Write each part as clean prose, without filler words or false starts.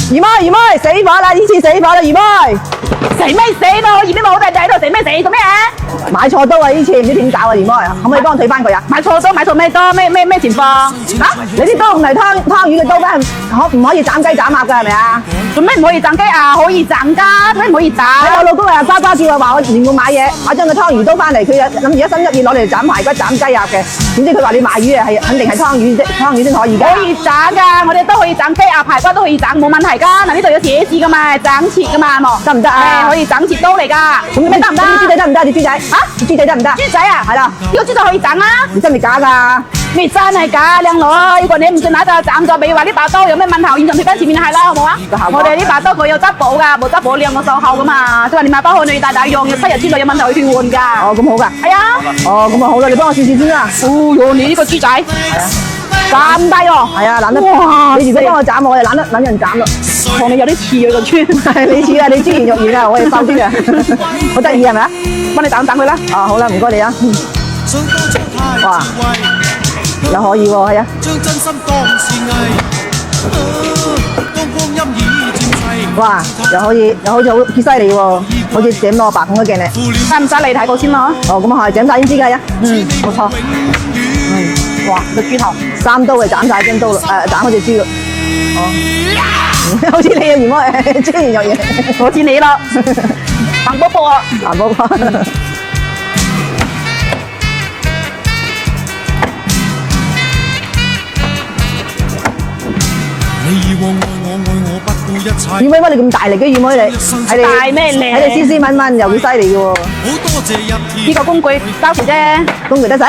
姨妹死火啦！呢次死火啦，姨妹死咩死咯？二邊冇地喺度死咩死做咩啊？買錯刀啊！呢次唔知點搞啊，姨妹可唔可以幫我退翻佢啊？買錯刀買錯咩刀咩情況啊？你啲刀唔係湯魚嘅刀咩？可唔可以斬雞斬鴨㗎係咪啊？做咩唔可以斬雞啊？可以斬㗎，咩唔可以斬？我老公啊呱呱叫我話我連我買嘢買張個湯魚刀翻嚟，佢諗住一心一意攞嚟斬排骨斬雞鴨嘅，點知佢話你賣魚啊係肯定係湯魚啫，湯魚先可以㗎。可以斬㗎，我哋都可以斬雞鴨排骨都可以斬，冇問題㗎。嗱呢度有寫字㗎嘛，斬切㗎嘛，冇得唔得啊？可以斬切刀嚟㗎。咁咩得唔得？豬仔得唔得？隻豬仔嚇？豬仔得唔得？豬仔啊，係啦，呢個豬仔可以斬啦。你真係假㗎？咩真係假，靚女？如果你唔信，拿就斬咗，比如話呢把刀有咩問題，我現場貼翻前面係啦，好冇啊？我哋呢把刀佢有質保㗎，冇質保兩個售後㗎嘛，即係話你買包去你大大用，7日之內有問題去退換㗎。哦，咁好㗎。係啊。哦，咁啊好啦，你幫我試試先啦。哦喲，你呢個豬仔係啊，咁低喎。係啊，懶得。哇！你如果幫我斬，我就懶得揾人斬咯。同你有啲似啊個村。你似啊，你珠圓玉圓啊，我係收啲啊，好得意係咪啊？幫你斬佢啦。啊好啦，唔該你啊。哇，又可以喎，係啊。哇，又可以，又好似好幾犀利喎，好似整蘿蔔咁嘅鏡咧。使唔使你睇過先咯？哦，咁啊係，整晒先知㗎呀。冇錯。哇，個豬頭3刀就斬晒張刀咯，斬好隻豬咯。哦，好似你啊，姨妹，珠圓玉圓，好似你咯，彭波波啊，藍寶寶。雨妹乜你咁大力嘅雨妹你？大咩力？喺你斯斯文文又幾犀利嘅喎。呢個工具交時啫，工具得使？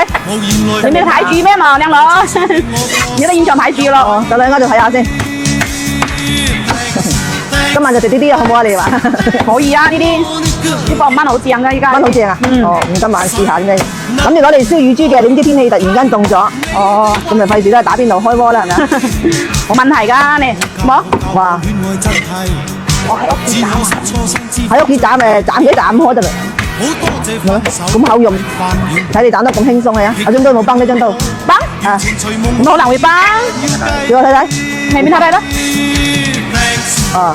你咪睇住咩嘛，靚女？你喺現場睇住咯。哦，得啦，我就睇下先。今晚就食呢啲好唔好啊？你話？可以啊，呢個蚊好正㗎，依家。蚊好正啊！哦，咁今晚試下先。諗住攞嚟燒乳豬嘅，點知天氣突然間凍咗。哦，咁咪費事都係打邊爐開鍋啦，係咪啊？冇問題㗎，你冇？哇！我喺屋企斬啊！喺屋企斬咪斬幾斬開得啦。咁好用，睇你斬得咁輕鬆嘅啊！我張刀冇崩呢張刀。崩？啊，咁可能會崩。俾我睇睇。係邊睇睇咯？啊，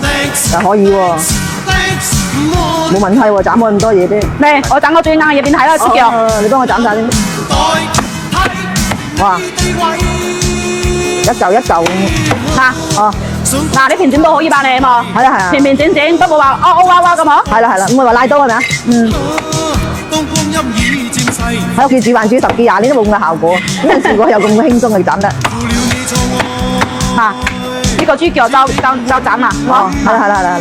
又可以喎，冇問題喎，斬開咁多嘢啫。嚟，我斬我最硬嘅嘢邊睇啦，豬腳。你幫我斬晒先。哇！一嚿一嚿嗱，哦，嗱，你平整都可以吧你嘛？係啦係啊。平平整整，不過話凹凹凹咁嗬。係啦係啦，咁我話拉刀係咪啊？喺屋企煮飯煮10幾20年都冇咁嘅效果，邊有試過有咁輕鬆嘅斬得？嚇！呢個豬腳就斬啦，哦，係啦，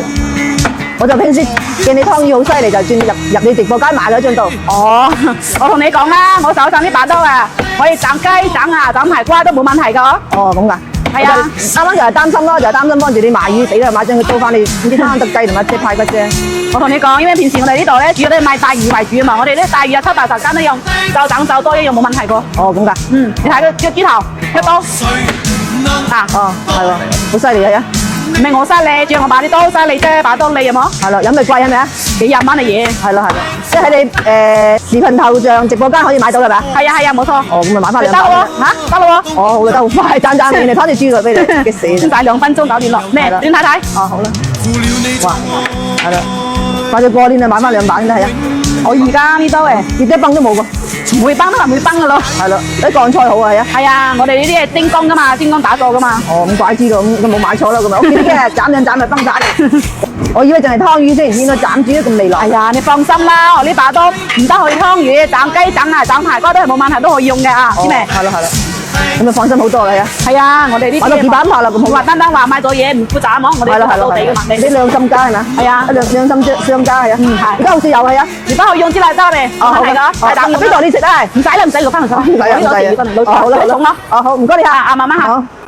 我就平時見你湯魚好犀利，就轉入你直播間買咗張刀。哦，我同你講啦，我手上呢把刀啊，可以斬雞、斬鴨、斬排骨都冇問題㗎嗬。哦，咁㗎。係啊，啱啱就係擔心咯，就係擔心幫住你賣魚，死啦買張佢刀翻你，唔知攤得雞同埋隻排骨啫。我同你講，因為平時我哋呢度咧主要都係賣大魚為主啊嘛，我哋啲大魚啊7、80間都用，就斬就多一樣冇問題㗎。哦，咁㗎。你睇個豬頭一刀，嗱，哦，係喎，好犀利啊！唔係我犀利，仲有我把啲刀犀利啫，把刀利係冇？係咯，飲咪貴係咪啊？幾廿蚊嘅嘢。係咯，即係喺你視頻頭像直播間可以買到係咪啊？係啊，冇錯。哦，咁咪買翻200。得咯喎，得咯喎。哦，好啦，得好快，斬面你拖住豬肉俾你，激死你！先曬2分鐘搞掂咯。咩？轉睇睇。哦，好啦。哇，係啦，快咗過年啊，買翻200先得係啊！我而家呢刀誒，跌一崩都冇喎。唔會崩都係唔會崩嘅咯。係咯，啲鋼菜好啊，係啊。係啊，我哋呢啲係精工㗎嘛，精工打造㗎嘛。哦，咁怪知道，咁冇買錯啦，咁咪屋企啲嘅斬兩斬咪崩晒。我以為淨係湯魚先，原來斬豬都咁利落。哎呀，你放心啦，我呢把刀唔得可以湯魚、斬雞、斬鴨、斬排骨都係冇問題，都可以用嘅啊，知未？係啦，咁咪放心好多啦，係啊，我哋呢啲買到200拍啦，咁好。話單單話買咗嘢唔負責冇，我哋都係到地嘅嘛。你良心家係咪啊？係啊，良心商家係啊。係。而家好似有係啊，而家可以用支辣椒嚟，哦好係㗎，係打邊度你食啊？唔使啦，唔使，攞翻嚟收。唔使啊，好啦，好啦，重咯。哦好，唔該你嚇，慢慢行。